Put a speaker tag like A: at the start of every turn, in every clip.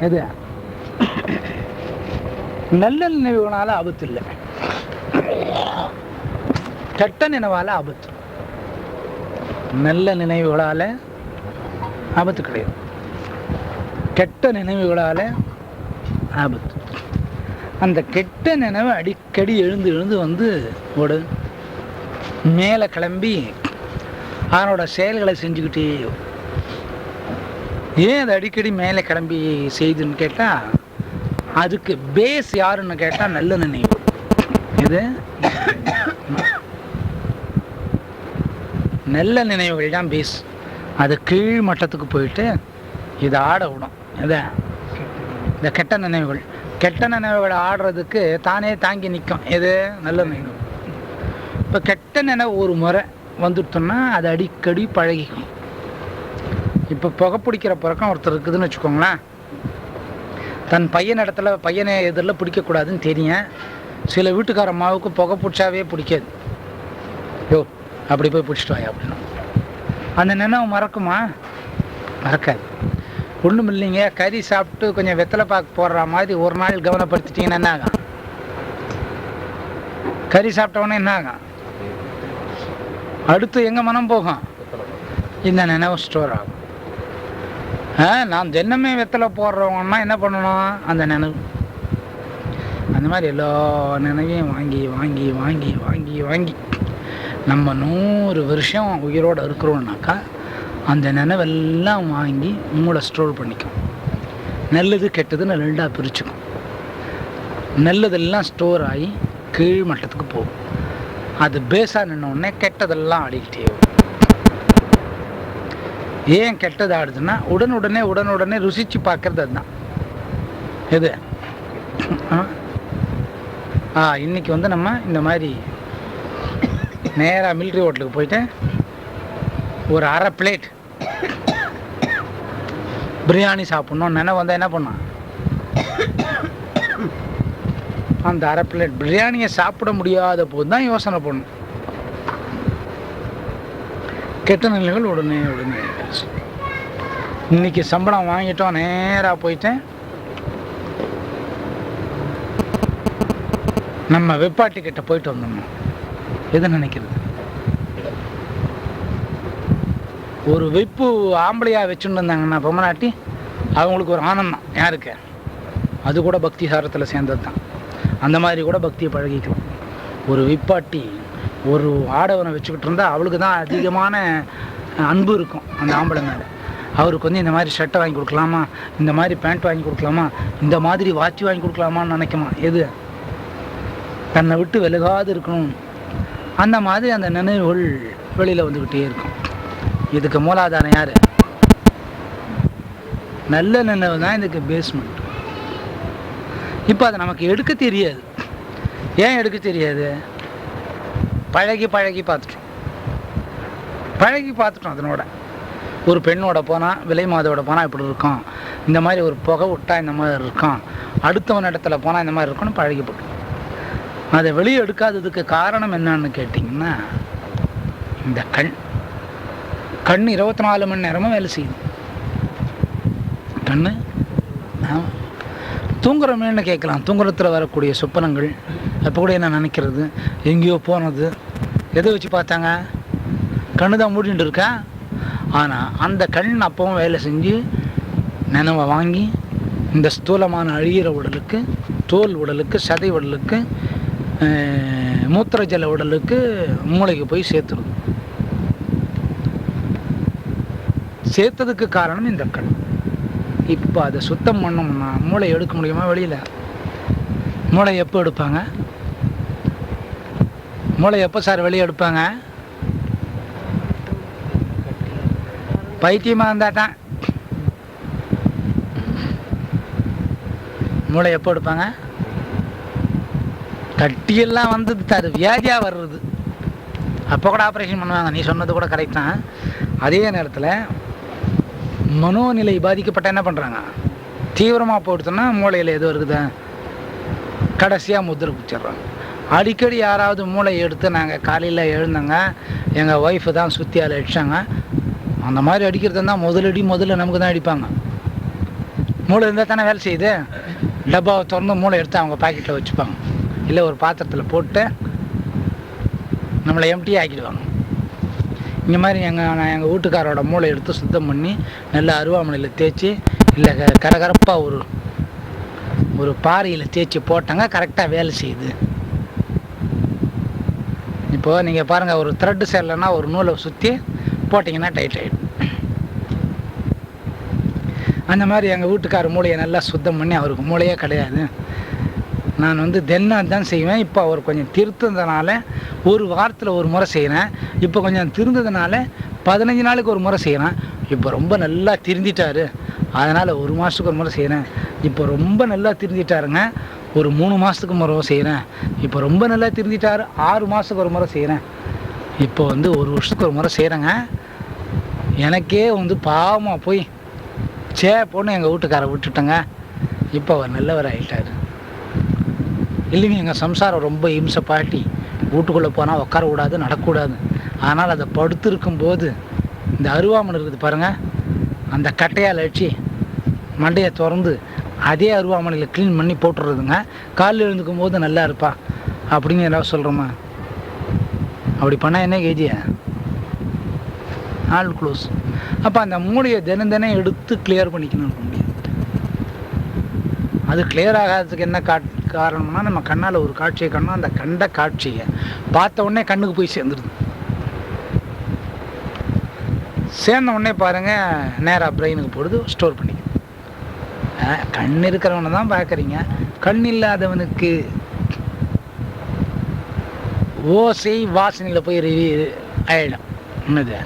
A: எது நல்ல நினைவுகளால ஆபத்து இல்லை, கெட்ட நினைவால ஆபத்து. நல்ல நினைவுகளால ஆபத்து கிடையாது, கெட்ட நினைவுகளால ஆபத்து. அந்த கெட்ட நினைவு அடிக்கடி எழுந்து எழுந்து வந்து ஒரு மேலே கிளம்பி அவனோட செயல்களை செஞ்சுக்கிட்டே. ஏன் அது அடிக்கடி மேலே கிளம்பி செய்துன்னு கேட்டால், அதுக்கு பேஸ் யாருன்னு கேட்டால் நல்ல நினைவு. இது நல்ல நினைவுகள் தான் பேஸ். அது கீழ் மட்டத்துக்கு போயிட்டு இதை ஆட விடும். இதை இந்த கெட்ட நினைவுகள், கெட்ட நினைவுகளை ஆடுறதுக்கு தானே தாங்கி நிற்கும். எது நல்ல நினைவு. இப்போ கெட்ட நினைவு ஒரு முறை வந்துட்டோம்னா அது அடிக்கடி பழகிக்கும். இப்போ புகை பிடிக்கிற பழக்கம் ஒருத்தர் இருக்குதுன்னு வச்சுக்கோங்களேன். தன் பையன் இடத்துல பையனை எதிரில் பிடிக்கக்கூடாதுன்னு தெரியும். சில வீட்டுக்கார அம்மாவுக்கு புகை பிடிச்சாவே பிடிக்காது. யோ அப்படி போய் பிடிச்சிட்டு வாயா அப்படின்னா அந்த நினைவு மறக்குமா? மறக்காது. ஒன்றும் இல்லைங்க, கறி சாப்பிட்டு கொஞ்சம் வெத்தலை பாக்கு போடுற மாதிரி ஒரு நாள் கவனப்படுத்திட்டீங்கன்னா என்ன ஆகும்? கறி சாப்பிட்டவொன்னே என்ன ஆகும்? அடுத்து எங்கள் மனம் போகும்? இந்த நினைவு ஸ்டோர் ஆகும். நான் தினமே வெத்தலை போடுறவங்கன்னா என்ன பண்ணணும்? அந்த நினைவு. அந்த மாதிரி எல்லா நினைவையும் வாங்கி வாங்கி வாங்கி வாங்கி வாங்கி நம்ம 100 வருஷம் உயிரோடு இருக்கிறோம்னாக்கா அந்த நினைவெல்லாம் வாங்கி மூளை ஸ்டோர் பண்ணிக்கும். நல்லது கெட்டதுன்னு 2ஆக பிரிச்சுக்கும். நல்லதெல்லாம் ஸ்டோர் ஆகி கீழ் மட்டத்துக்கு போகும். அது பேஸாக நின்னோடனே கெட்டதெல்லாம் ஆடிக்கிட்டே வரும். ஏன் கெட்டது ஆடுதுன்னா உடனுடனே ருசிச்சு பார்க்கறது அதுதான். எது இன்னைக்கு வந்து நம்ம இந்த மாதிரி நேராக மிலிட்ரி ஹோட்டலுக்கு போயிட்டு ஒரு அரை பிளேட் பிரியாணி சாப்பிட்ணும் நினைவு வந்தால் என்ன பண்ணோம்? அந்த அரை பிளேட் பிரியாணியை சாப்பிட முடியாத போது தான் யோசனை பண்ணணும். கெட்ட நிலைகள் உடனே இன்னைக்கு சம்பளம் வாங்கிட்டோம், நேராக போயிட்டேன் நம்ம வெப்பாட்டி கிட்ட போயிட்டு வந்தோம். எது நினைக்கிறது? ஒரு வெப்பு ஆம்பளையாக வச்சுட்டு இருந்தாங்கன்னா பொம்மநாட்டி, அவங்களுக்கு ஒரு ஆனந்தம். யாருக்கு? அது கூட பக்தி சாரத்தில் சேர்ந்தது தான். அந்த மாதிரி கூட பக்தியை பழகிக்கலாம். ஒரு விப்பாட்டி ஒரு ஆடவனை வச்சுக்கிட்டு இருந்தால் அவளுக்கு தான் அதிகமான அன்பு இருக்கும் அந்த ஆம்பளை மேலே. அவருக்கு வந்து இந்த மாதிரி ஷர்ட்டை வாங்கி கொடுக்கலாமா, இந்த மாதிரி பேண்ட் வாங்கி கொடுக்கலாமா, இந்த மாதிரி வாட்ச் வாங்கி கொடுக்கலாமான்னு நினைக்குமா. எது தன்னை விட்டு விலகாது இருக்கணும். அந்த மாதிரி அந்த நினைவுகள் வெளியில் வந்துக்கிட்டே இருக்கும். இதுக்கு மூலாதாரம் யார்? நல்ல நினைவு தான் இதுக்கு பேஸ்மெண்ட். இப்போ அதை நமக்கு எடுக்க தெரியாது. ஏன் எடுக்க தெரியாது? பழகி பார்த்துட்டோம். அதனோட ஒரு பெண்ணோட போனால், விலை மாதோட போனால் இப்படி இருக்கும், இந்த மாதிரி ஒரு புகை விட்டால் இந்த மாதிரி இருக்கும், அடுத்தவன் இடத்துல போனால் இந்த மாதிரி இருக்கும்னு பழகிப்பட்டோம். அதை வெளியே எடுக்காததுக்கு காரணம் என்னன்னு கேட்டிங்கன்னா, இந்த கண் 24 மணி நேரமும் வேலை செய்யுது. கண் தூங்குறோமேன்னு கேட்கலாம். தூங்குறத்தில் வரக்கூடிய சொப்பனங்கள் அப்போ கூட என்ன நினைக்கிறது, எங்கேயோ போனது, எதை வச்சு பார்த்தாங்க? கண்ணு தான் மூடிட்டு இருக்கா. ஆனால் அந்த கண் அப்பவும் வேலை செஞ்சு நினைவை வாங்கி இந்த ஸ்தூலமான அழிகிற உடலுக்கு, தோல் உடலுக்கு, சதை உடலுக்கு, மூத்திர ஜல உடலுக்கு, மூளைக்கு போய் சேர்த்துடும். சேர்த்ததுக்கு காரணம் இந்த கண். இப்போ அதை சுத்தம் பண்ணோம்னா மூளை எடுக்க முடியுமா வெளியில்? மூளை எப்போ எடுப்பாங்க? மூளை எப்போ சார் வெளியே எடுப்பாங்க? பைத்தியமாக இருந்தாட்டான். மூளை எப்போ எடுப்பாங்க? கட்டியெல்லாம் வந்தது தாரு வியாதியாக வர்றது அப்போ கூட ஆப்ரேஷன் பண்ணுவாங்க. நீ சொன்னது கூட கரெக்ட் தான். அதே நேரத்தில் மனோநிலை பாதிக்கப்பட்ட என்ன பண்ணுறாங்க? தீவிரமாக போடுத்தோன்னா மூளையில் எது இருக்குதா கடைசியாக முத்திரை குச்சிட்றாங்க. அடிக்கடி யாராவது மூளையை எடுத்து நாங்கள் காலையில் எழுந்தோங்க, எங்கள் ஒய்ஃபு தான் சுற்றியால் அடித்தாங்க, அந்த மாதிரி அடிக்கிறது தான் முதல்ல நமக்கு தான் அடிப்பாங்க. மூளை இருந்தால் தானே வேலை செய்யுது. டப்பாவை திறந்து மூளை எடுத்து அவங்க பாக்கெட்டில் வச்சுப்பாங்க, இல்லை ஒரு பாத்திரத்தில் போட்டு நம்மளை எம்டி ஆக்கிடுவாங்க. இந்த மாதிரி எங்கள் வீட்டுக்காரோட மூளை எடுத்து சுத்தம் பண்ணி நல்லா அருவாமனையில் தேய்ச்சி, இல்லை கரகரப்பாக ஒரு பாறையில் தேய்ச்சி போட்டாங்க, கரெக்டாக வேலை செய்யுது. இப்போது நீங்கள் பாருங்கள், ஒரு த்ரெட்டு சேரலைன்னா ஒரு நூலை சுற்றி போட்டிங்கன்னா டைட் ஆகிடும். அந்த மாதிரி எங்கள் வீட்டுக்கார மூளையை நல்லா சுத்தம் பண்ணி, அவருக்கு மூளையே கிடையாது, நான் தினம் தான் செய்வேன். இப்போ அவர் கொஞ்சம் திருத்ததுனால ஒரு வாரத்தில் ஒரு முறை செய்கிறேன். இப்போ கொஞ்சம் திருந்ததுனால 15 நாளுக்கு ஒரு முறை செய்கிறேன். இப்போ ரொம்ப நல்லா திருந்திட்டார், அதனால் ஒரு மாதத்துக்கு ஒரு முறை செய்கிறேன். இப்போ ரொம்ப நல்லா திருந்திட்டாருங்க, ஒரு 3 மாதத்துக்கு முறை செய்கிறேன். இப்போ ரொம்ப நல்லா திருந்திட்டார், 6 மாதத்துக்கு ஒரு முறை செய்கிறேன். இப்போ 1 வருஷத்துக்கு ஒரு முறை செய்கிறேங்க. எனக்கே பாவமாக போய் பொண்ணு எங்கள் வீட்டுக்காரை விட்டுட்டேங்க. இப்போ அவர் நல்லவர் ஆகிட்டார். இல்லைங்க, எங்கள் சம்சாரம் ரொம்ப இம்சை பாட்டி, வீட்டுக்குள்ளே போனால் உட்காரக்கூடாது, நடக்கக்கூடாது. ஆனால் அதை படுத்திருக்கும்போது இந்த அருவாமனை இருக்குது பாருங்கள், அந்த கட்டையால் அடித்து மண்டையை திறந்து அதே அருவாமனையில் க்ளீன் பண்ணி போட்டுடுறதுங்க. காலில் எழுந்துக்கும் போது நல்லா இருப்பா அப்படின்னு எல்லாம் சொல்கிறோமா? அப்படி பண்ணால் என்ன கேஜியா? All close. அப்போ அந்த மூளையை தினம் எடுத்து கிளியர் பண்ணிக்கணும் முடியும். அது கிளியர் ஆகாததுக்கு என்ன காரணம்னா, நம்ம கண்ணால் ஒரு காட்சியை கண்ணோம், அந்த கண்ட காட்சியை பார்த்த உடனே கண்ணுக்கு போய் சேர்ந்துருது. சேர்ந்த உடனே பாருங்கள், நேராக பிரெயினுக்கு போடுது, ஸ்டோர் பண்ணிக்க. கண் இருக்கிறவனை தான் பார்க்குறீங்க, கண் இல்லாதவனுக்கு ஓசை வாசனையில் போய் ஆயிடும். என்னது?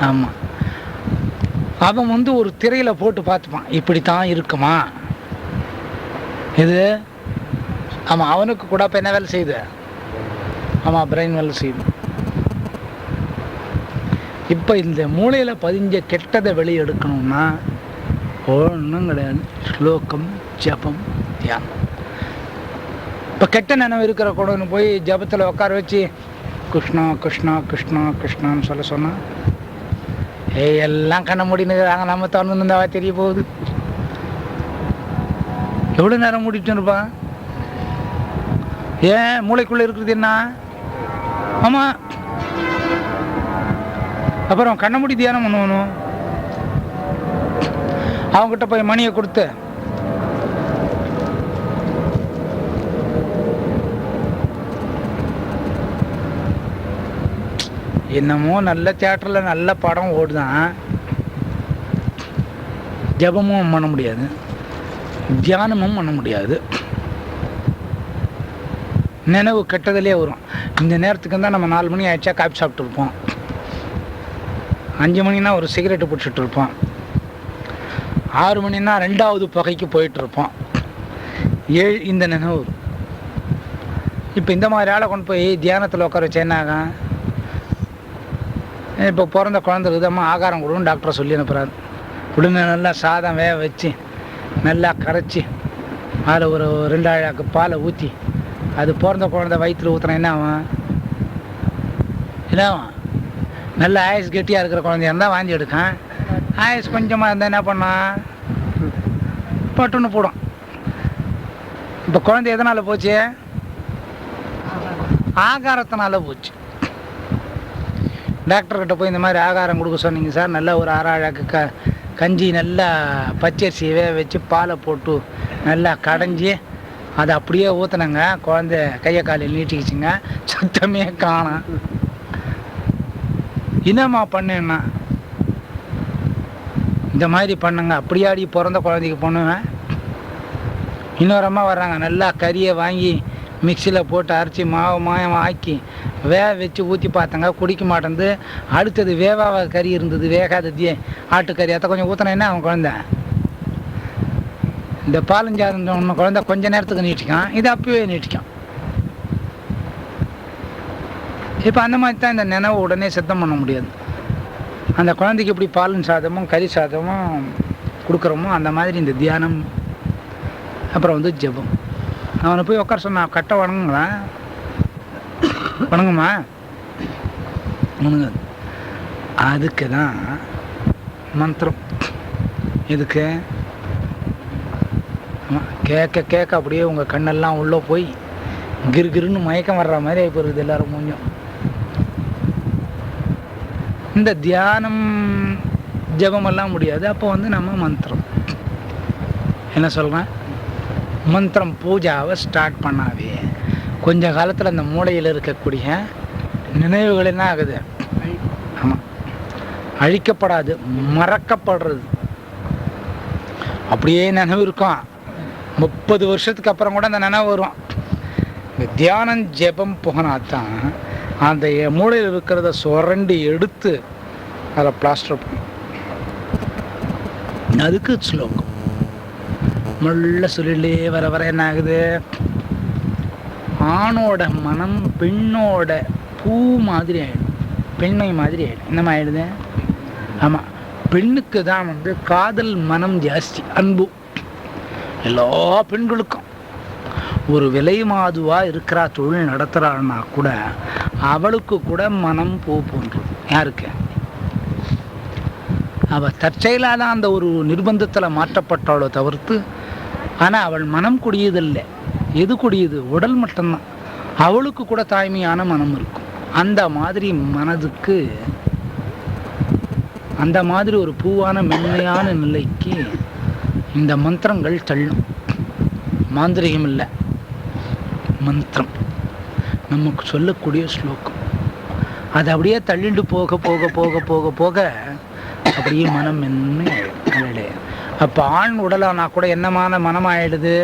A: ஆமாம், அவன் ஒரு திரையில் போட்டு பார்த்துப்பான், இப்படித்தான் இருக்குமா இது. ஆமாம், அவனுக்கு கூட இப்போ என்ன வேலை செய்யுது? ஆமாம், பிரெயின் வேலை செய்யுது. இப்போ இந்த மூளையில் பதிஞ்ச கெட்டதை வெளியே எடுக்கணும்னா ஒன்றும் கிடையாது, ஸ்லோகம், ஜபம், தியானம். இப்போ கெட்ட நினைவு இருக்கிற கூட போய் ஜபத்தில் உட்கார வச்சு கிருஷ்ணா கிருஷ்ணா கிருஷ்ணா கிருஷ்ணான்னு சொல்ல சொன்னால், எல்லாம் கண்ண மூடினுக்கிறாங்க, நம்ம திறந்துருந்தாவா தெரிய போகுது. எவ்வளோ நேரம் மூடிட்டு இருப்பான்? ஏன் மூளைக்குள்ளே இருக்கிறது என்ன? ஆமாம், அப்புறம் கண்ண மூடி தியானம் பண்ணணும். அவங்ககிட்ட போய் மணியை கொடுத்து என்னமோ நல்ல தியேட்டரில் நல்ல படம் ஓடுதான், ஜபமும் பண்ண முடியாது, தியானமும் பண்ண முடியாது. நினைவு கெட்டதிலே வரும். இந்த நேரத்துக்கு தான் நம்ம 4 மணி ஆயிடுச்சா காப்பி சாப்பிட்டுருப்போம், 5 மணினா ஒரு சிகரெட்டு பிடிச்சிட்டு இருப்போம், 6 மணினா 2வது புகைக்கு போயிட்டுருப்போம், 7 இந்த நினைவு. இப்போ இந்த மாதிரி ஆளை கொண்டு போய் தியானத்தில் உட்கார வச்சு என்ன ஆகும்? இப்போ பிறந்த குழந்தை விதமாக ஆகாரம் கொடுன்னு டாக்டரை சொல்லி அனுப்புகிறாரு. உடனே நல்லா சாதம் வேக வச்சு நல்லா கரைச்சி அதில் ஒரு 2 அழாக்கு பாலை ஊற்றி அது பிறந்த குழந்தை வயிற்றில் ஊற்றுனா என்ன ஆகும்? என்ன ஆகும்? நல்ல ஆயுஸ் கெட்டியாக இருக்கிற குழந்தையா இருந்தால் வாந்தி எடுக்கும், ஆயுஸ் கொஞ்சமாக இருந்தால் என்ன பண்ணால் பட்டுன்னு போடும். இப்போ குழந்தை எதனால் போச்சு? ஆகாரத்தினால போச்சு. டாக்டர்கிட்ட போய் இந்த மாதிரி ஆகாரம் கொடுக்க சொன்னீங்க சார், நல்லா ஒரு 6 அழாக்கு கஞ்சி நல்லா பச்சரிசியை வேக வச்சு பாலை போட்டு நல்லா கடைஞ்சி அதை அப்படியே ஊற்றுனங்க, குழந்தை கையை காலையில் நீட்டிக்கிச்சுங்க, சத்தமே காணும். என்னம்மா பண்ணேன்னா, இந்த மாதிரி பண்ணுங்க, அப்படியாடி பிறந்த குழந்தைக்கு பண்ணுவேன். இன்னொரு அம்மா வர்றாங்க, நல்லா கறியை வாங்கி மிக்சியில் போட்டு அரைச்சி மாயம் ஆக்கி வேக வச்சு ஊற்றி பார்த்தாங்க, குடிக்க மாட்டேங்குது. அடுத்தது வேவாத கறி இருந்தது, வேகாதது ஆட்டுக்கறி, அதை கொஞ்சம் ஊற்றினேன்னா அவன் குழந்தை இந்த பாலஞ்சாத ஒன்று குழந்தை கொஞ்ச நேரத்துக்கு நீட்டிக்கான், இது அப்பவே நீட்டிக்கான். இப்போ அந்த மாதிரி தான் இந்த நினைவு உடனே சுத்தம் பண்ண முடியாது. அந்த குழந்தைக்கு எப்படி பாலும் சாதமும் கறி சாதமும் கொடுக்குறோமோ அந்த மாதிரி இந்த தியானம், அப்புறம் ஜெபம். அவனை போய் உட்கார சொன்னான், கட்ட வணங்குங்களா? வணங்குமா? அதுக்கு தான் மந்திரம். இதுக்கு கேட்க கேட்க அப்படியே உங்கள் கண்ணெல்லாம் உள்ளே போய் கிருகிருன்னு மயக்கம் வர்ற மாதிரி ஆகி போகிறது எல்லோரும் கொஞ்சம். இந்த தியானம் ஜபமெல்லாம் முடியாது. அப்போ வந்து நம்ம மந்திரம் என்ன சொல்கிறேன், மந்திரம் பூஜாவை ஸ்டார்ட் பண்ணாவே கொஞ்ச காலத்தில் அந்த மூளையில் இருக்கக்கூடிய நினைவுகள் என்ன ஆகுது, ஆமாம் அழிக்கப்படாது, மறக்கப்படுறது. அப்படியே நினைவு இருக்கும். 30 வருஷத்துக்கு அப்புறம் கூட அந்த நினைவு வரும். இந்த தியானம் ஜெபம் போனாதான் அந்த மூளையில் இருக்கிறத சுரண்டி எடுத்து அதில் பிளாஸ்டர் பண்ணும். அதுக்கு ஸ்லோகம் மெல்ல சொல்லிலே வர வர என்ன ஆகுது, ஆணோட மனம் பெண்ணோட பூ மாதிரி ஆகிடும், பெண்மை மாதிரி ஆகிடும். என்னமா ஆகிடுது, ஆமாம் பெண்ணுக்கு தான் வந்து காதல் மனம் ஜாஸ்தி, அன்பு. எல்லா பெண்களுக்கும் ஒரு விலை மாதுவாக இருக்கிறா, தொழில் நடத்துகிறான்னா கூட அவளுக்கு கூட மனம் பூ போன்றது. யாருக்கு, அவள் தற்செயலாக தான் அந்த ஒரு நிர்பந்தத்தில் மாற்றப்பட்டாளோ தவிர்த்து, ஆனால் அவள் மனம் குடியதில்லை. எது குடியுது, உடல் மட்டும்தான். அவளுக்கு கூட தாய்மையான மனம் இருக்கும். அந்த மாதிரி மனதுக்கு அந்த மாதிரி ஒரு பூவான மென்மையான நிலைக்கு இந்த மந்திரங்கள் தள்ளும். மாந்திரிகம் இல்லை, மந்திரம் நமக்கு சொல்லக்கூடிய ஸ்லோகம். அது அப்படியே தள்ளிண்டு போக போக போக போக போக அப்படியே மனம் என்ன ஆகிடுது. அப்போ ஆண் உடலானா கூட என்னமான மனம் ஆயிடுது,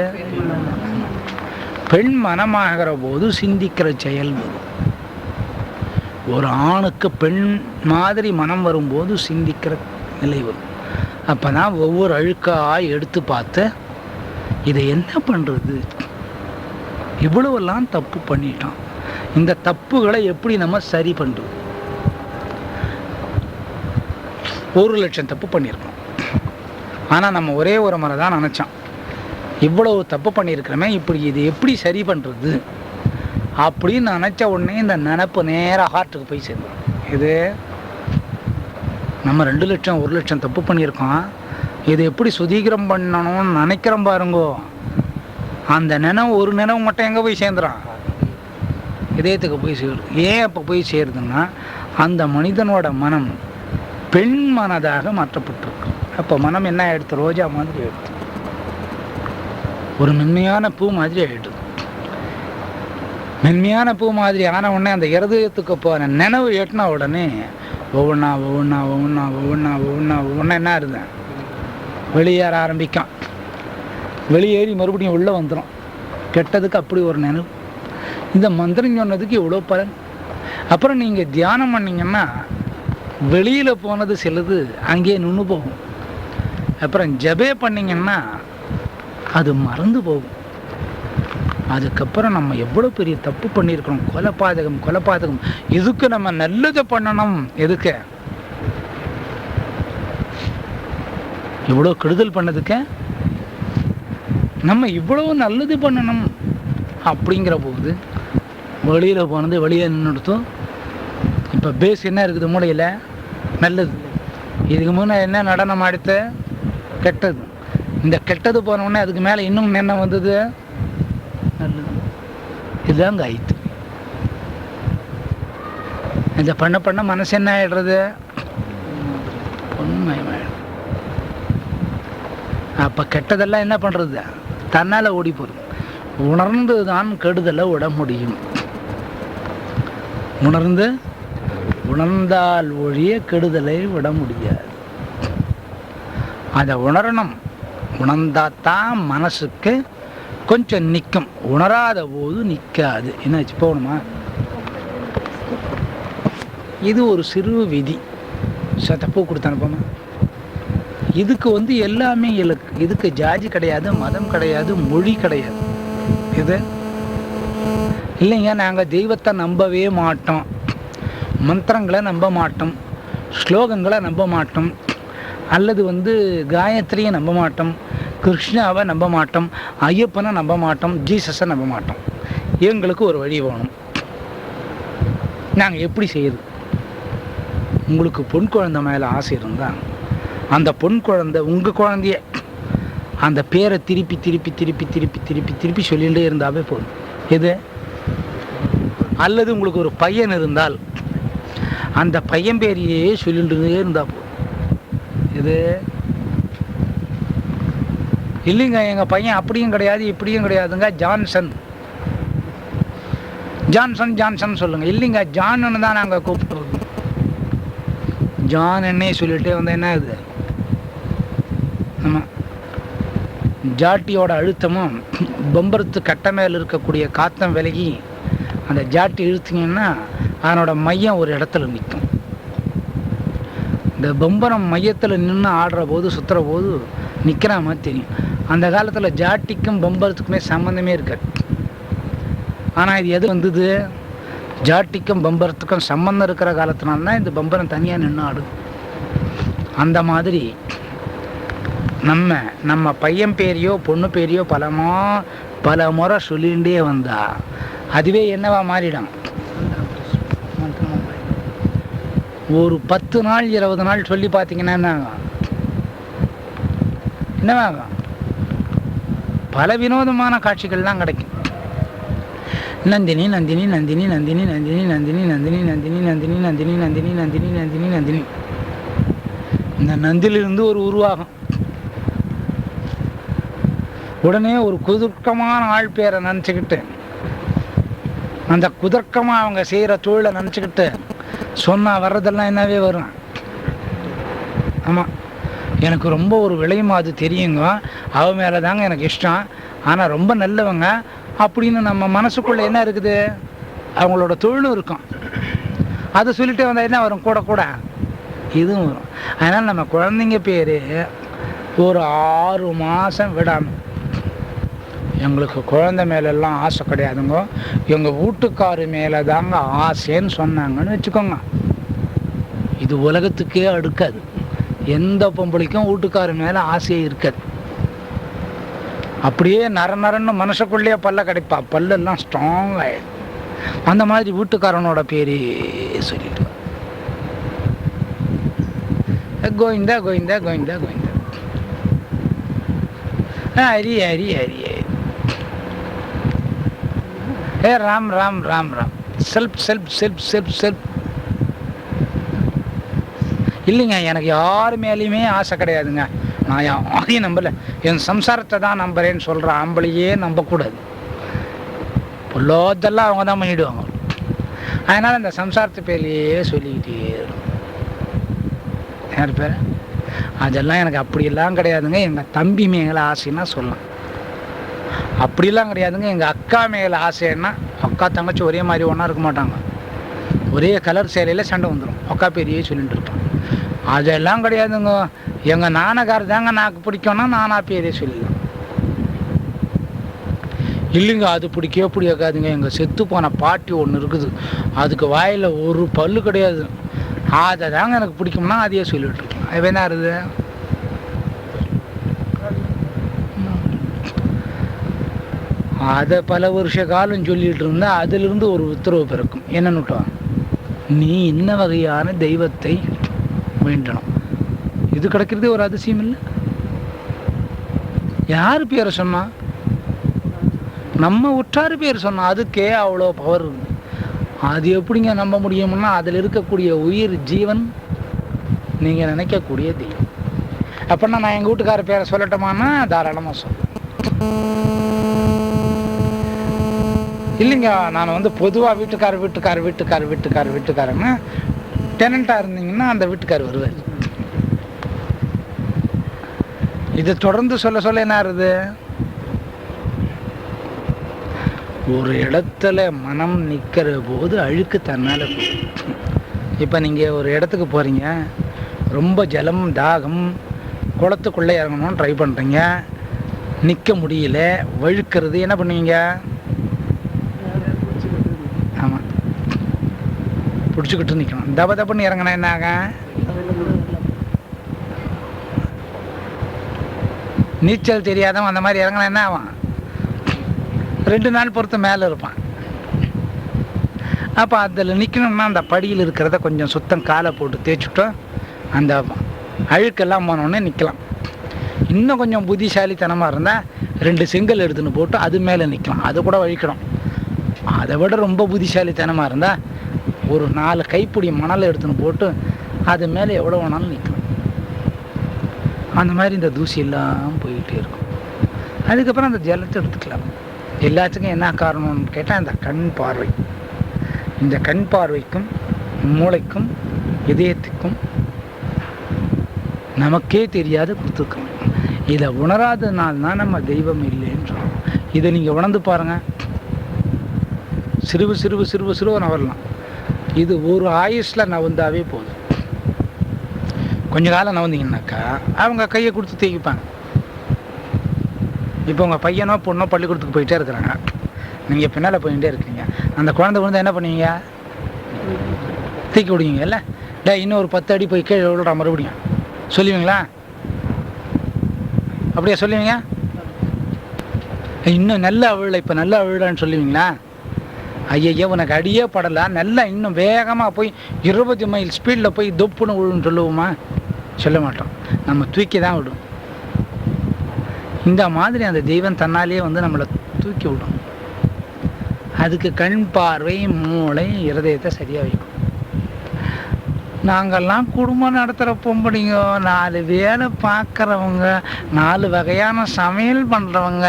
A: பெண் மனமாகிற போது சிந்திக்கிற செயல் வரும். ஒரு ஆணுக்கு பெண் மாதிரி மனம் வரும்போது சிந்திக்கிற நிலை வரும். அப்போ தான் ஒவ்வொரு அழுக்காக எடுத்து பார்த்து இதை என்ன பண்ணுறது, இவ்வளவெல்லாம் தப்பு பண்ணிட்டான், இந்த தப்புகளை எப்படி நம்ம சரி பண்ணுறது. 1,00,000 தப்பு பண்ணியிருக்கோம், ஆனால் நம்ம ஒரே ஒரு முறை தான் நினச்சோம், இவ்வளவு தப்பு பண்ணியிருக்கிறோமே, இப்படி இது எப்படி சரி பண்ணுறது அப்படின்னு நினச்ச உடனே இந்த நினப்பு நேராக ஹார்ட்டுக்கு போய் சேர்ந்துடும். இது நம்ம 2,00,000 1,00,000 தப்பு பண்ணியிருக்கோம், இது எப்படி சுதீகரம் பண்ணணும்னு நினைக்கிறோம் பாருங்கோ. அந்த நினைவு ஒரு நினைவு மட்டும் எங்கே போய் சேர்ந்துடும், இதயத்துக்கு போய் சேருது. ஏன் அப்போ போய் சேருதுன்னா, அந்த மனிதனோட மனம் பெண் மனதாக மாற்றப்பட்டிருக்கு. அப்போ மனம் என்ன ஆகிடுது, ரோஜா மாதிரி ஆகிடுது, ஒரு மென்மையான பூ மாதிரி ஆகிடுது. மென்மையான பூ மாதிரி ஆன உடனே அந்த இருதயத்துக்கு போன நினைவு எட்டின உடனே ஒவ்வொன்றா ஒவ்வொன்றா ஒவ்வொன்றா ஒவ்வொன்றா ஒவ்வொன்றா ஒவ்வொன்றா என்ன இருந்தேன் வெளியேற ஆரம்பிக்கும். வெளியேறி மறுபடியும் உள்ளே வந்துடும். கெட்டதுக்கு அப்படி ஒரு நினைவு. இந்த மந்திரம் சொன்னதுக்கு இவ்வளோ பலன். அப்புறம் நீங்கள் தியானம் பண்ணிங்கன்னா வெளியில் போனது சிலது அங்கேயே நின்று போகும். அப்புறம் ஜபே பண்ணிங்கன்னா அது மறந்து போகும். அதுக்கப்புறம் நம்ம எவ்வளோ பெரிய தப்பு பண்ணியிருக்கிறோம், கொலைபாதகம். இதுக்கு நம்ம நல்லது பண்ணணும். எதுக்கு இவ்வளோ கெடுதல் பண்ணதுக்கு நம்ம இவ்வளவு நல்லது பண்ணணும். அப்படிங்கிற போது வெளியில் போனது வெளியே நின்றுடுத்தோம். இப்போ பேஸ் என்ன இருக்குது மூளையில், நல்லது. இதுக்கு முன்னே என்ன நடனம் ஆடித்த கெட்டது. இந்த கெட்டது போனோடனே அதுக்கு மேலே இன்னும் என்ன வந்தது, நல்லது. இதுதான் காயத்ரி. இந்த பண்ண மனசு என்ன ஆகிடுறது, உண்மையாயிடும். அப்போ கெட்டதெல்லாம் என்ன பண்ணுறது, தன்னால் ஓடி போகிறது. உணர்ந்து தான் கெடுதலை விட முடியும். உணர்ந்தால் ஒழிய கெடுதலை விட முடியாது. அதை உணரணும். உணர்ந்தாதான் மனசுக்கு கொஞ்சம் நிற்கும். உணராத போது நிற்காது. என்னாச்சு, போகணுமா? இது ஒரு சிறு விதி. சத்தப்பூ கொடுத்து அனுப்பமா. இதுக்கு எல்லாமே இலக்கு. இதுக்கு ஜாதி கிடையாது, மதம் கிடையாது, மொழி கிடையாது. இது இல்லைங்க, நாங்கள் தெய்வத்தை நம்பவே மாட்டோம், மந்திரங்களை நம்ப மாட்டோம், ஸ்லோகங்களை நம்ப மாட்டோம், அல்லது காயத்ரியை நம்ப மாட்டோம், கிருஷ்ணாவை நம்ப மாட்டோம், ஐயப்பனை நம்ப மாட்டோம், ஜீசஸை நம்ப மாட்டோம். எங்களுக்கு ஒரு வழி வேணும். நாங்கள் எப்படி செய்யுது? உங்களுக்கு பொன் குழந்தை மேலே ஆசை இருந்தால் அந்த பொன் குழந்தை உங்கள் குழந்தைய அந்த பேரை திருப்பி திருப்பி திருப்பி திருப்பி திருப்பி திருப்பி சொல்லிகிட்டே இருந்தாவே போதும். இது அல்லது உங்களுக்கு ஒரு பையன் இருந்தால் அந்த பையன் பேரையே சொல்லிகிட்டே இருந்தால் போதும். இது இல்லைங்க, எங்கள் பையன் அப்படியும் கிடையாது இப்படியும் கிடையாதுங்க, ஜான்சன் ஜான்சன் ஜான்சன் சொல்லுங்கள். இல்லைங்க, ஜான்னு தான் நாங்கள் கூப்பிட்டு ஜான் என்னே சொல்லிகிட்டே வந்தேன். என்ன இது? ஆமாம், ஜாட்டியோட அழுத்தமும் பம்பரத்து கட்டை மேலே இருக்கக்கூடிய காத்தம் விலகி அந்த ஜாட்டி இழுத்திங்கன்னா அதனோட மையம் ஒரு இடத்துல நிற்கும். இந்த பம்பரம் மையத்தில் நின்று ஆடுற போது சுற்றுற போது நிற்கிற மாதிரி தெரியும். அந்த காலத்தில் ஜாட்டிக்கும் பம்பரத்துக்குமே சம்மந்தமே இருக்காது. ஆனால் இது எது வந்தது? ஜாட்டிக்கும் பம்பரத்துக்கும் சம்மந்தம் இருக்கிற காலத்தினால்தான் இந்த பம்பரம் தனியாக நின்று ஆடுது. அந்த மாதிரி நம்ம பையன் பேரையோ பொண்ணு பேரையோ பல முறை சொல்லிகிட்டே வந்தா அதுவே என்னவா மாறிடும்? ஒரு 10 நாள் 20 நாள் சொல்லி பார்த்தீங்கன்னா என்னவாகும்? பல வினோதமான காட்சிகள்லாம் கிடைக்கும். நந்தினி நந்தினி நந்தினி நந்தினி நந்தினி நந்தினி நந்தினி நந்தினி நந்தினி நந்தினி நந்தினி நந்தினி நந்தினி நந்தினி இந்த நந்திலிருந்து ஒரு உருவாகும். உடனே ஒரு குதர்க்கமான ஆள் பேரை நினச்சிக்கிட்டு அந்த குதர்க்கமாக அவங்க செய்கிற தொழிலை நினச்சிக்கிட்டு சொன்னால் வர்றதெல்லாம் என்னவே வரும். ஆமாம், எனக்கு ரொம்ப ஒரு விலையுமா அது தெரியுங்க, அவ மேலே தாங்க எனக்கு இஷ்டம், ஆனால் ரொம்ப நல்லவங்க அப்படின்னு நம்ம மனசுக்குள்ளே என்ன இருக்குது? அவங்களோட தொழிலும் இருக்கும். அதை சொல்லிட்டு வந்தால் என்ன வரும்? கூட கூட இதுவும் வரும். அதனால் நம்ம குழந்தைங்க பேர் ஒரு 6 மாதம் விடாமல், எங்களுக்கு குழந்தை மேலெல்லாம் ஆசை கிடையாதுங்க, எங்கள் வீட்டுக்காரு மேலே தாங்க ஆசைன்னு சொன்னாங்கன்னு வச்சுக்கோங்க, இது உலகத்துக்கே அடுக்காது. எந்த பொம்பளைக்கும் வீட்டுக்காரு மேலே ஆசையே இருக்காது. அப்படியே நரன்னு மனசுக்குள்ளேயே பல்ல கிடைப்பா, பல்லெல்லாம் ஸ்ட்ராங் ஆகிடும். அந்த மாதிரி வீட்டுக்காரனோட பேரே சொல்லிட்டு கோவிந்தா கோவிந்தா கோவிந்தா கோவிந்தா, ஹரி ஹரி ஹரி ஹரி, ஹே Ram Ram Ram Ram, self self self self self. இல்லைங்க, எனக்கு யார் மேலேயுமே ஆசை கிடையாதுங்க, நான் யாரையும் நம்பலை, என் சம்சாரத்தை தான் நம்புறேன்னு சொல்கிற ஆம்பளையே நம்பக்கூடாது. பொல்லோதெல்லாம் அவங்க தான் பண்ணிவிடுவாங்க. அதனால் இந்த சம்சாரத்தை பேர்லையே சொல்லிக்கிட்டே இருக்கும். யார் பேர்? அதெல்லாம் எனக்கு அப்படியெல்லாம் கிடையாதுங்க, எங்கள் தம்பி மேலே ஆசைன்னா சொல்லலாம். அப்படிலாம் கிடையாதுங்க, எங்கள் அக்கா மேலே ஆசைன்னா, அக்கா தங்கச்சி ஒரே மாதிரி ஒன்றா இருக்க மாட்டாங்க, ஒரே கலர் சேலையில் சண்டை வந்துடும், அக்கா பேரையே சொல்லிட்டு இருப்பான். அதெல்லாம் கிடையாதுங்க, எங்கள் நானக்கார் தாங்க నాకు பிடிக்கும்னா நானா பேரே சொல்லிடுவேன். இல்லைங்க, அது பிடிக்கவே பிடிக்காதுங்க, எங்கள் செத்து போன பாட்டி ஒன்று இருக்குது, அதுக்கு வாயில் ஒரு பல்லு கிடையாது, அதை தாங்க எனக்கு பிடிக்கும்னா அதையே சொல்லிட்டு இருக்கேன். அது என்ன ஆகுது? அதை பல வருஷ காலம் சொல்லிட்டு இருந்தா அதிலிருந்து ஒரு உத்தரவு பிறக்கும். என்னன்னுட்டோம், நீ இன்ன வகையான தெய்வத்தை வேண்டணும். இது கிடைக்கிறதே ஒரு அதிசயம் இல்லை. யார் பேரை சொன்னா? நம்ம உற்றாறு பேர் சொன்னா அதுக்கே அவ்வளோ பவர் இருக்கு. அது எப்படிங்க நம்ப முடியும்னா, அதில் இருக்கக்கூடிய உயிர் ஜீவன் நீங்கள் நினைக்கக்கூடிய தெய்வம். அப்படின்னா நான் எங்கள் வீட்டுக்கார பேரை சொல்லட்டோமான்னா தாராளமாக சொல்லுவேன். இல்லைங்க, நான் வந்து பொதுவாக வீட்டுக்காரன்னா டெனண்ட்டாக இருந்தீங்கன்னா அந்த வீட்டுக்கார் வருவார். இதை தொடர்ந்து சொல்ல என்ன ஆகுது? ஒரு இடத்துல மனம் நிற்கிற போது அழுக்கு தன்னால் போகும். இப்போ நீங்கள் ஒரு இடத்துக்கு போகிறீங்க, ரொம்ப ஜலம் தாகம், குளத்துக்குள்ளே இறங்கணும்னு ட்ரை பண்ணுறீங்க, நிற்க முடியல, வழுக்கிறது, என்ன பண்ணுவீங்க? ஆமாம், பிடிச்சிக்கிட்டு நிற்கணும். தப்புன்னு இறங்கினா என்ன ஆகும்? நீச்சல் தெரியாதவன் அந்த மாதிரி இறங்கினா என்ன ஆகும்? 2 நாள் பொறுத்து மேலே இருப்பான். அப்போ அதில் நிற்கணும்னா அந்த படியில் இருக்கிறத கொஞ்சம் சுத்தம் காலை போட்டு தேய்ச்சிட்டோம், அந்த அழுக்கெல்லாம் போனோடனே நிற்கலாம். இன்னும் கொஞ்சம் புத்திசாலித்தனமாக இருந்தால் 2 செங்கல் எடுத்துன்னு போட்டு அது மேலே நிற்கலாம், அது கூட வழிக்கணும். அதை விட ரொம்ப புத்திசாலித்தனமாக இருந்தால் ஒரு 4 கைப்பிடி மணலை எடுத்துன்னு போட்டு அது மேலே எவ்வளோ வேணாலும் நிற்கலாம். அந்த மாதிரி இந்த தூசி எல்லாம் போயிட்டே இருக்கும். அதுக்கப்புறம் அந்த ஜலத்தை எடுத்துக்கலாம். எல்லாத்துக்கும் என்ன காரணம்னு கேட்டால் இந்த கண் பார்வை. இந்த கண் பார்வைக்கும் மூளைக்கும் இதயத்துக்கும் நமக்கே தெரியாத கொடுத்துருக்கோம். இதை உணராதனால்தான் நம்ம தெய்வம் இல்லைன்னு சொல்கிறோம். இதை நீங்கள் உணர்ந்து பாருங்கள். சிறுவ நவரலாம். இது ஒரு ஆயுஷில் நவந்தாவே போதும். கொஞ்ச காலம் நவந்தீங்கன்னாக்கா அவங்க கையை கொடுத்து தேய்ப்பாங்க. இப்போ உங்கள் பையனோ பொண்ணோ பள்ளிக்கூடத்துக்கு போயிட்டே இருக்கிறாங்க, நீங்கள் பின்னால் போயிட்டே இருக்கீங்க. அந்த குழந்தை விழுந்தா என்ன பண்ணுவீங்க? தூக்கி விடுவீங்க இல்லை? இன்னும் ஒரு 10 அடி போய் கீழே விழுற மறுபடியும் சொல்லுவீங்களா? அப்படியே சொல்லுவீங்க? இன்னும் நல்லா விழல, இப்போ நல்லா விழலான்னு சொல்லுவீங்களா? ஐயையோ உனக்கு அடியே படலை, நல்லா இன்னும் வேகமாக போய் 20 மைல் ஸ்பீடில் போய் தொப்புன்னு விழுன்னு சொல்லுவோமா? சொல்ல மாட்டோம். நம்ம தூக்கி தான் விடும். இந்த மாதிரி அந்த தெய்வம் தன்னாலே வந்து நம்மளை தூக்கி விடும். அதுக்கு கண் பார்வை மூளை இருதயத்தை சரியாக வைக்கும். நாங்கள்லாம் குடும்பம் நடத்துகிற பொம்பளைங்க, 4 வேலை பார்க்குறவங்க, 4 வகையான சமையல் பண்ணுறவங்க,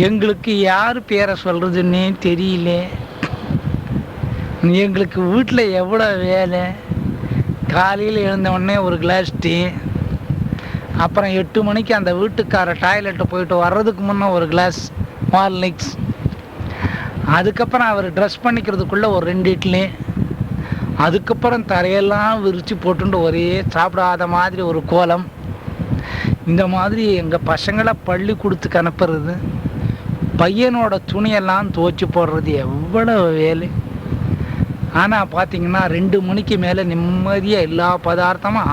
A: எங்களுக்கு யார் பேரை சொல்கிறதுன்னே தெரியல. எங்களுக்கு வீட்டில் எவ்வளோ வேலை. காலையில் எழுந்தவுடனே ஒரு கிளாஸ் டீ, அப்புறம் 8 மணிக்கு அந்த வீட்டுக்கார டாய்லெட்டை போயிட்டு வர்றதுக்கு முன்னே ஒரு கிளாஸ் ஹார்லிக்ஸ், அதுக்கப்புறம் அவர் ட்ரெஸ் பண்ணிக்கிறதுக்குள்ளே ஒரு 2 இட்லி, அதுக்கப்புறம் தரையெல்லாம் விரித்து போட்டுட்டு ஒரே சாப்பிடாத மாதிரி ஒரு கோலம். இந்த மாதிரி எங்கள் பசங்களை பள்ளிக்கூடத்துக்கு அனுப்புறது, பையனோட துணியெல்லாம் துவைச்சி போடுறது எவ்வளோ வேலை. ஆனால் பார்த்தீங்கன்னா 2 மணிக்கு மேலே நிம்மதியாக எல்லா பதார்த்தமும்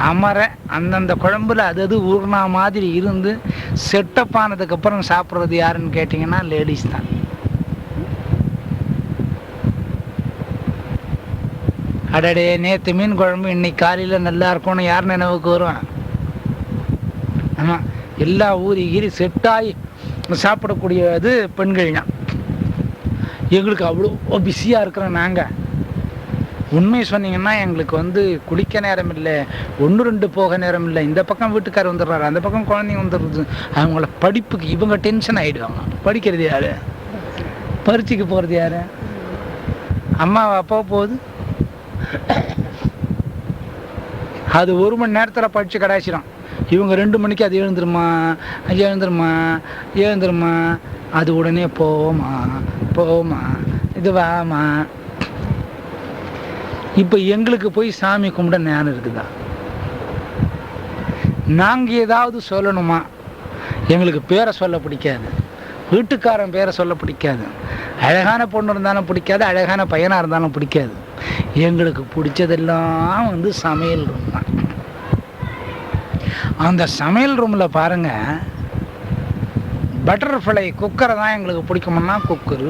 A: அமர அந்தந்த குழம்புல அது ஊர்னா மாதிரி இருந்து செட்டப் ஆனதுக்கப்புறம் சாப்பிட்றது யாருன்னு கேட்டிங்கன்னா லேடிஸ் தான். அடடே நேற்று மீன் குழம்பு இன்னைக்கு காலையில் நல்லா இருக்கும்னு யார் நினைவுக்கு வருவான்? ஆமாம், எல்லா ஊறி கீறி செட்டாகி சாப்பிடக்கூடியது பெண்கள் தான். எங்களுக்கு அவ்வளோ பிஸியாக இருக்கிறோம். நாங்கள் உண்மையை சொன்னீங்கன்னா எங்களுக்கு வந்து குளிக்க நேரம் இல்லை, 1-2 போக நேரம் இல்லை. இந்த பக்கம் வீட்டுக்கார் வந்துடுறாரு, அந்த பக்கம் குழந்தைங்க வந்துடுறது. அவங்கள படிப்புக்கு இவங்க டென்ஷன் ஆகிடுவாங்க. படிக்கிறது யார்? பரீட்சைக்கு போகிறது யார்? அம்மா அப்பா போகுது. அது 1 மணி நேரத்தில் படித்து கடாச்சிடும். இவங்க 2 மணிக்கு அது எழுந்துருமா, அது உடனே போமா இது வாமா. இப்போ எங்களுக்கு போய் சாமி கும்பிட நேரம் இருக்குதா? நாங்கள் ஏதாவது சொல்லணுமா? எங்களுக்கு பேரை சொல்ல பிடிக்காது, வீட்டுக்காரன் பேரை சொல்ல பிடிக்காது, அழகான பொண்ணு இருந்தாலும் பிடிக்காது, அழகான பையனாக இருந்தாலும் பிடிக்காது. எங்களுக்கு பிடிச்சதெல்லாம் வந்து சமையல் ரூம் தான். அந்த சமையல் ரூமில் பாருங்கள், பட்டர்ஃப்ளை குக்கரை தான் எங்களுக்கு பிடிக்கும்னா குக்கரு.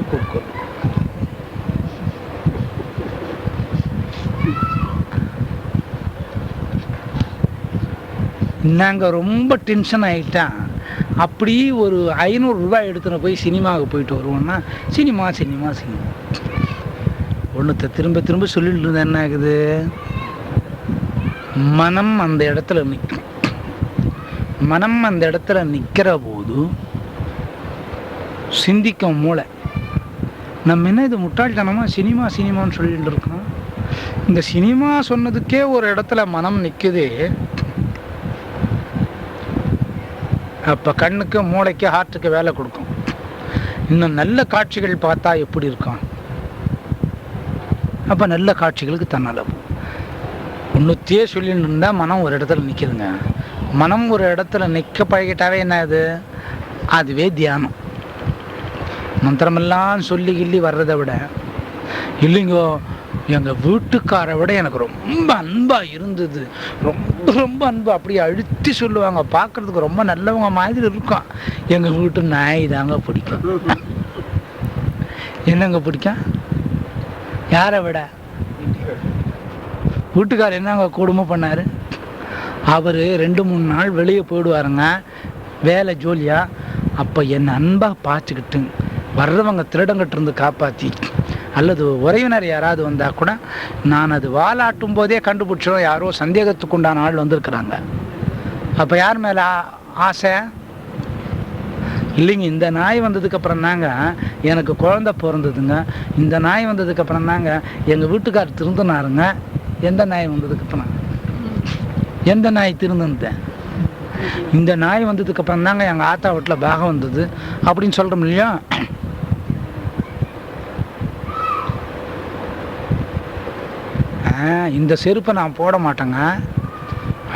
A: நாங்கள் ரொம்ப டென்ஷன் ஆகிட்டா அப்படி ஒரு 500 ரூபாய் எடுத்துன்னு போய் சினிமாவுக்கு போயிட்டு வருவோம்னா சினிமா ஒன்றுத்தை திரும்ப சொல்லிட்டு இருந்தா என்ன ஆகுது? மனம் அந்த இடத்துல நிற்கும். மனம் அந்த இடத்துல நிற்கிற போது சிந்திக்கும் மூளை. நம்ம என்ன இது முட்டாள்தனமாக சினிமான்னு சொல்லிட்டு இருக்கோம். இந்த சினிமா சொன்னதுக்கே ஒரு இடத்துல மனம் நிற்குது. அப்போ கண்ணுக்கு மூளைக்கு ஹார்ட்டுக்கு வேலை கொடுக்கும். இன்னும் நல்ல காட்சிகள் பார்த்தா எப்படி இருக்கும்? அப்போ நல்ல காட்சிகளுக்கு தன்னால் ஒன்றுத்தையே சொல்லிட்டு இருந்தால் மனம் ஒரு இடத்துல நிற்கிதுங்க. மனம் ஒரு இடத்துல நிற்க பழகிட்டாவே என்ன அது? அதுவே தியானம். மந்திரமெல்லாம் சொல்லி கிள்ளி வர்றதை விட, இல்லைங்கோ எங்கள் வீட்டுக்காரை விட எனக்கு ரொம்ப அன்பாக இருந்தது, ரொம்ப அன்பு அப்படி அழுத்தி சொல்லுவாங்க, பார்க்குறதுக்கு ரொம்ப நல்லவங்க மாதிரி இருக்கும். எங்கள் வீட்டு நாய் தாங்க பிடிக்கும். என்னங்க பிடிக்கும்? யாரை விட? வீட்டுக்காரர் என்னங்க கொடுமை பண்ணார்? அவர் 2-3 நாள் வெளியே போயிடுவாருங்க, வேலை ஜோலியாக. அப்போ என் அன்பாக பார்த்துக்கிட்டு வர்றவங்க திருடங்கிட்ட இருந்து காப்பாற்றி, அல்லது உறவினர் யாராவது வந்தால் கூட நான் அது வாலாட்டும் போதே கண்டுபிடிச்சிடும் யாரோ சந்தேகத்துக்கு உண்டான ஆள் வந்திருக்கிறாங்க. அப்போ யார் மேலே ஆசை இல்லைங்க. இந்த நாய் வந்ததுக்கப்புறம் தாங்க எனக்கு குழந்தை பிறந்ததுங்க. இந்த நாய் வந்ததுக்கப்புறம் தாங்க எங்கள் வீட்டுக்கார் திருந்தினாருங்க. எந்த நாய் வந்ததுக்கப்புறம்? எந்த நாய் திருந்தேன்? இந்த நாய் வந்ததுக்கப்புறம் தாங்க எங்கள் ஆத்தா வீட்டில் பாகம் வந்தது அப்படின்னு சொல்கிறோம் இல்லையா? இந்த செருப்பை நான் போட மாட்டேங்க,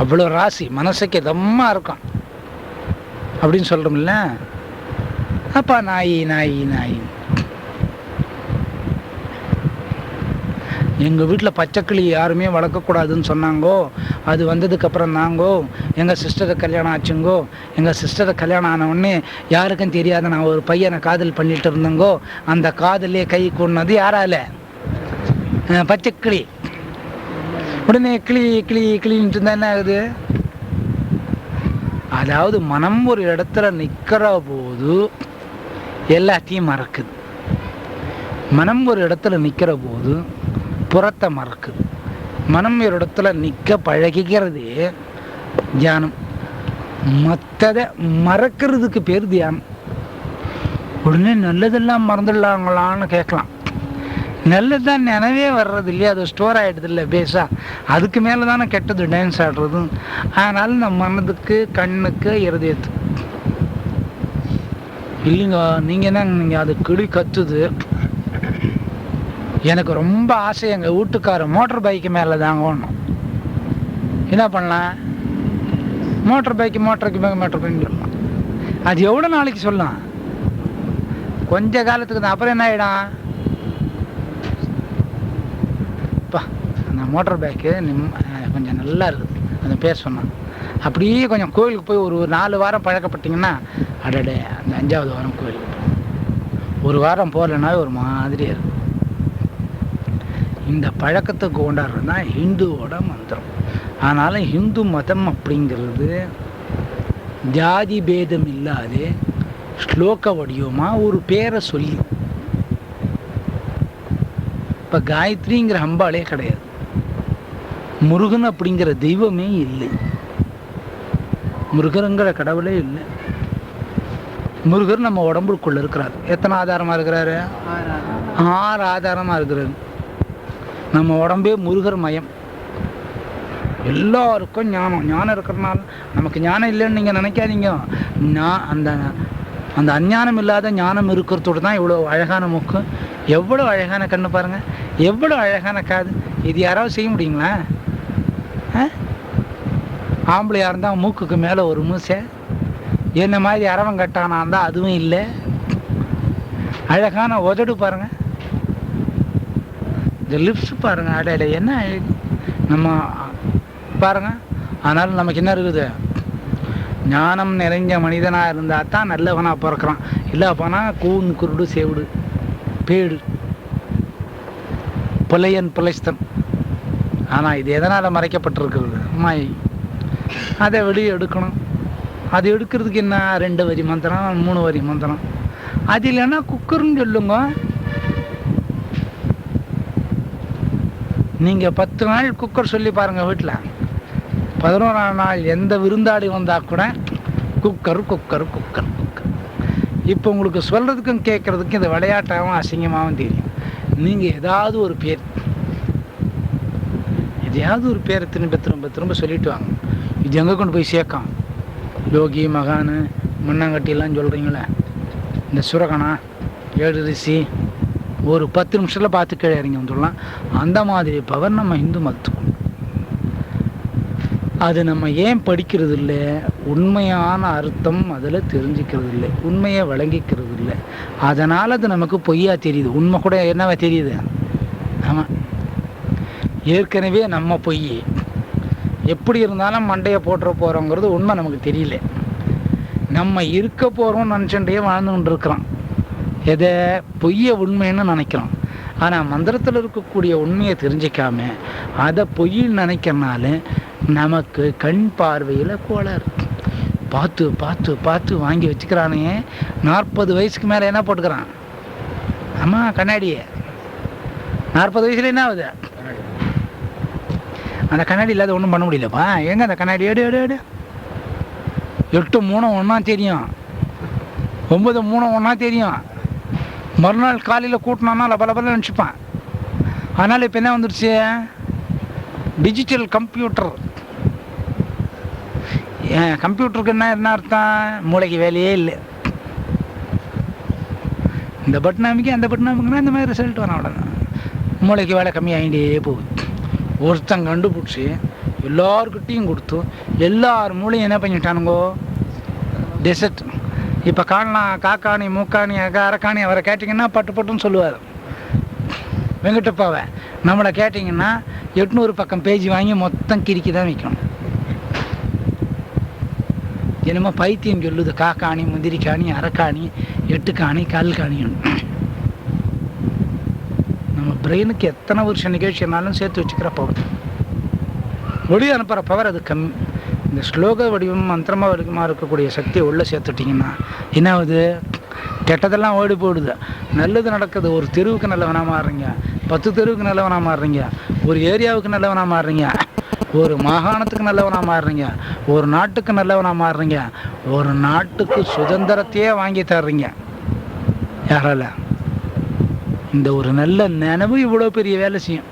A: அவ்வளோ ராசி மனசுக்கு இதமாக இருக்கும் அப்படின்னு சொல்கிறோம்ல. அப்பா நாய் நாய் நாய். எங்கள் வீட்டில் பச்சைக்கிளி யாருமே வளர்க்கக்கூடாதுன்னு சொன்னாங்கோ. அது வந்ததுக்கப்புறம் தாங்கோ எங்கள் சிஸ்டரை கல்யாணம் ஆச்சுங்கோ. எங்கள் சிஸ்டரை கல்யாணம் ஆனவுடனே யாருக்கும் தெரியாத நான் ஒரு பையனை காதல் பண்ணிட்டு இருந்தேங்கோ. அந்த காதலே கை கொண்டது யாரால? பச்சைக்கிளி. உடனே கிளி கிளி கிளின்ட்டு இருந்தா என்ன ஆகுது? அதாவது மனம் ஒரு இடத்துல நிற்கிற போது எல்லாத்தையும் மறக்குது. மனம் ஒரு இடத்துல நிற்கிற போது புறத்தை மறக்குது. மனம் ஒரு இடத்துல நிற்க பழகிக்கிறதே தியானம். மற்றதை மறக்கிறதுக்கு பேர் தியானம். உடனே நல்லதெல்லாம் மறந்துடலாங்களான்னு கேட்கலாம். நல்லதுதான் நினைவே வர்றது இல்லையா, அது ஸ்டோர் ஆகிடுது இல்லை பேஸா. அதுக்கு மேலே தானே கெட்டது டான்ஸ் ஆடுறதும். அதனால நம்ம மனதுக்கு கண்ணுக்கு இருதயத்துக்கு இல்லைங்க. நீங்கள் என்ன, நீங்கள் அது கிளி கத்துது. எனக்கு ரொம்ப ஆசை எங்கள் வீட்டுக்கார மோட்டர் பைக்கு மேலே தாங்க ஒன்றும். என்ன பண்ணலாம்? மோட்டர் பைக்கு சொல்லலாம். அது எவ்வளோ நாளைக்கு சொல்லலாம்? கொஞ்ச காலத்துக்கு தான். அப்புறம் என்ன ஆகிடும்? அந்த மோட்டர் பைக்கு கொஞ்சம் நல்லா இருக்குது அந்த பேர் சொன்னான். அப்படியே கொஞ்சம் கோயிலுக்கு போய் ஒரு 4 வாரம் பழக்கப்பட்டிங்கன்னா அடடே அந்த 5ஆவது வாரம் கோயிலுக்கு போய் 1 வாரம் போகலன்னா ஒரு மாதிரியாக இருக்கும். இந்த பழக்கத்துக்கு கொண்டாடுறது தான் ஹிந்துவோட மந்திரம். ஆனாலும் ஹிந்து மதம் அப்படிங்கிறது ஜாதி பேதம் இல்லாத ஸ்லோக வடிவமாக ஒரு பேரை சொல்லி. இப்போ காயத்ரிங்கிற அம்பாளே கிடையாது, முருகன் அப்படிங்கிற தெய்வமே இல்லை, முருகருங்கிற கடவுளே இல்லை. முருகர் நம்ம உடம்புக்குள்ள இருக்கிறார். எத்தனை ஆதாரமாக இருக்கிறாரு? 6 ஆதாரமாக இருக்கிறாரு. நம்ம உடம்பே முருகர் மயம். எல்லாருக்கும் ஞானம் இருக்கிறனால நமக்கு ஞானம் இல்லைன்னு நீங்கள் நினைக்காதீங்க. அந்த அந்த அஞ்ஞானம் இல்லாத ஞானம் இருக்கிறதோடு தான் இவ்வளோ அழகான மூக்கு, எவ்வளோ அழகான கண்ணு பாருங்கள், எவ்வளோ அழகான காது. இது யாராவது செய்ய முடியுங்களா? ஆம்பளையாக இருந்தால் மூக்குக்கு மேலே ஒரு மூசை, என்ன மாதிரி அரவம் கட்டானா இருந்தால் அதுவும் இல்லை. அழகான உதடு பாருங்கள், இந்த லிப்ஸ் பாருங்கள், அடையில என்ன அழகு நம்ம பாருங்கள். அதனால் நமக்கு என்ன இருக்குது? ஞானம் நிறைஞ்ச மனிதனாக இருந்தால் தான் நல்லவனாக பிறக்கிறான். இல்லை போனால் கூன் குருடு செவிடு பேடு புலையன் புலைஸ்தன். ஆனால் இது எதனால் மறைக்கப்பட்டிருக்கிறது? மாயை. அதை வெளியே எடுக்கணும். அது எடுக்கிறதுக்கு என்ன? 2 வரி மந்திரம், 3 வரி மந்திரம். அது இல்லைன்னா குக்கர்னு சொல்லுங்க. நீங்கள் 10 நாள் குக்கர் சொல்லி பாருங்கள் வீட்டில். 11ஆம் நாள் எந்த விருந்தாடி வந்தால் கூட குக்கர் குக்கர் குக்கர் குக்கர். இப்போ உங்களுக்கு சொல்கிறதுக்கும் கேட்குறதுக்கும் இந்த விளையாட்டாகவும் அசிங்கமாகவும் தெரியும். நீங்கள் ஏதாவது ஒரு பேர், எதையாவது ஒரு பேரை திரும்ப திரும்ப திரும்ப சொல்லிட்டு வாங்க. இது எங்கே கொண்டு போய் சேர்க்கும்? யோகி மகானு மண்ணாங்கட்டிலாம் சொல்கிறீங்களே, இந்த சுரகனா 7 ரிஷி ஒரு 10 நிமிஷத்தில் பார்த்து கீழே இறங்கி வந்துடலாம். அந்த மாதிரி பவர் நம்ம இந்து மதத்துக்கு. அது நம்ம ஏன் படிக்கிறது இல்லை? உண்மையான அர்த்தம் அதில் தெரிஞ்சுக்கிறது இல்லை, உண்மையை வழங்கிக்கிறது இல்லை. அதனால் அது நமக்கு பொய்யா தெரியுது. உண்மை கூட என்னவா தெரியுது? ஆமாம், ஏற்கனவே நம்ம பொய். எப்படி இருந்தாலும் மண்டையை போட்டுற போகிறோங்கிறது உண்மை நமக்கு தெரியல. நம்ம இருக்க போகிறோம்னு நினச்சுட்டே வாழ்ந்துகிட்டு இருக்கிறோம். எதை? பொய்யை உண்மைன்னு நினைக்கிறோம். ஆனால் மந்திரத்தில் இருக்கக்கூடிய உண்மையை தெரிஞ்சிக்காம அதை பொய்ன்னு நினைக்கிறனால நமக்கு கண் பார்வையில் கோளாறு. பார்த்து பார்த்து பார்த்து வாங்கி வச்சுக்கிறானே. 40 வயசுக்கு மேலே என்ன போட்டுக்கிறான்? ஆமாம், கண்ணாடியே. 40 வயசுல என்ன ஆகுது? அந்த கண்ணாடி இல்லாத ஒன்றும் பண்ண முடியலப்பா. எங்கே அந்த கண்ணாடி? எடு எடு எடு. 8 3 ஒன்றா தெரியும், 9 3 ஒன்றா தெரியும். மறுநாள் காலையில் கூட்டினான்னா லபலபல நினச்சிப்பான். அதனால் இப்போ என்ன வந்துடுச்சு? Digital computer. ஏன் கம்ப்யூட்டருக்கு என்ன அர்த்தம்? மூளைக்கு வேலையே இல்லை. இந்த பட்டன் அமைக்க அந்த பட்டன் அமைக்கணும், இந்த மாதிரி ரிசல்ட் வரும். அவ்வளோதான். மூளைக்கு வேலை கம்மியாகிட்டே போகுது. ஒருத்தன் கண்டுபிடிச்சி எல்லாருக்கிட்டையும் கொடுத்து எல்லார் மூளையும் என்ன பண்ணிட்டானுங்கோ? டெசர்ட். இப்போ காக்காணி மூக்காணி அரக்காணி அவரை கேட்டிங்கன்னா பட்டு பட்டுன்னு சொல்லுவார். வெங்கடப்பாவை நம்மளை கேட்டிங்கன்னா 800 பக்கம் பேஜ் வாங்கி மொத்தம் கிறுக்கி தான் வைக்கணும். என்னமோ பைத்தியம் சொல்லுது. காக்காணி முந்திரிக்காணி அரக்காணி 8 காணி கால் காணின்னு. நம்ம பிரெயினுக்கு எத்தனை வருஷம் நிகழ்ச்சினாலும் சேர்த்து வச்சுக்கிற பவர், ஒளி அனுப்புகிற பவர் அது கம்மி. இந்த ஸ்லோக வடிவம் மந்திரமாக வடிவமாக இருக்கக்கூடிய சக்தியை உள்ளே சேர்த்துட்டிங்கன்னா என்ன ஆகுது? கெட்டதெல்லாம் ஓடி போயிடுது, நல்லது நடக்குது. ஒரு தெருவுக்கு நல்லவனாக மாறுறீங்க, 10 தெருவுக்கு நல்லவனாக மாறுறீங்க, ஒரு ஏரியாவுக்கு நல்லவனாக மாறுறீங்க, ஒரு மாகாணத்துக்கு நல்லவனாக மாறுறீங்க, ஒரு நாட்டுக்கு நல்லவனாக மாறுறீங்க, ஒரு நாட்டுக்கு சுதந்திரத்தையே வாங்கி தர்றீங்க. யாரால? இந்த ஒரு நல்ல நினைவு இவ்வளோ பெரிய வேலை செய்யும்.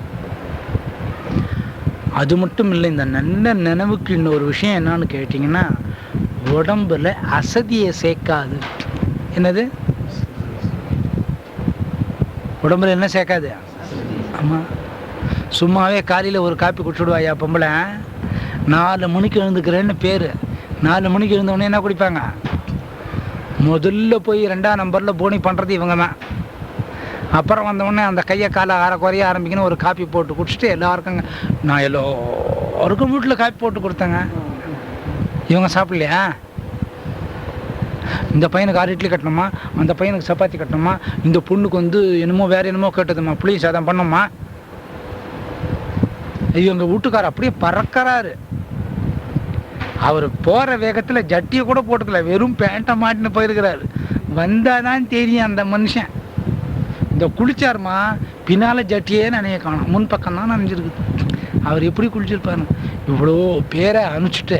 A: அது மட்டும் இல்லை, இந்த நல்ல நினைவுக்கு இன்னொரு விஷயம் என்னன்னு கேட்டிங்கன்னா, உடம்புல அசதியை சேர்க்காது. என்னது? உடம்புல என்ன சேர்க்காது? ஆமாம், சும்மாவே காலையில் ஒரு காப்பி குடிச்சுடுவாயா பொம்பளை? 4 மணிக்கு எழுந்துக்கிறேன்னு பேர். 4 மணிக்கு எழுந்தவொடனே என்ன குடிப்பாங்க? முதல்ல போய் 2ஆம் நம்பரில் போனி பண்ணுறது இவங்க தான். அப்புறம் வந்தவுடனே அந்த கையை காலை அரை குறைய ஆரம்பிக்கணும், ஒரு காப்பி போட்டு குடிச்சிட்டு எல்லாருக்குங்க. நான் எல்லோருக்கும் வீட்டில் காப்பி போட்டு கொடுத்தேங்க. இவங்க சாப்பிட்லையா? இந்த பையனுக்கு 6 இட்லி கட்டணுமா, அந்த பையனுக்கு சப்பாத்தி கட்டணுமா, இந்த பொண்ணுக்கு என்னமோ வேறு என்னமோ கேட்டதுமா, ப்ளீஸ் அதான் பண்ணோம்மா. இவங்க வீட்டுக்காரர் அப்படியே பறக்கிறாரு. அவர் போகிற வேகத்தில் ஜட்டியை கூட போட்டுக்கல, வெறும் பேண்ட்டை மாட்டின்னு போயிருக்கிறாரு. வந்தால் தான் தெரியும் அந்த மனுஷன். இந்த குளிச்சாருமா, பின்னால் ஜட்டியே நனைய காணும், முன் பக்கம் தான் நனைஞ்சிருக்குது. அவர் எப்படி குளிச்சிருப்பாரு? இவ்வளோ பேரை அனுப்பிச்சிட்டு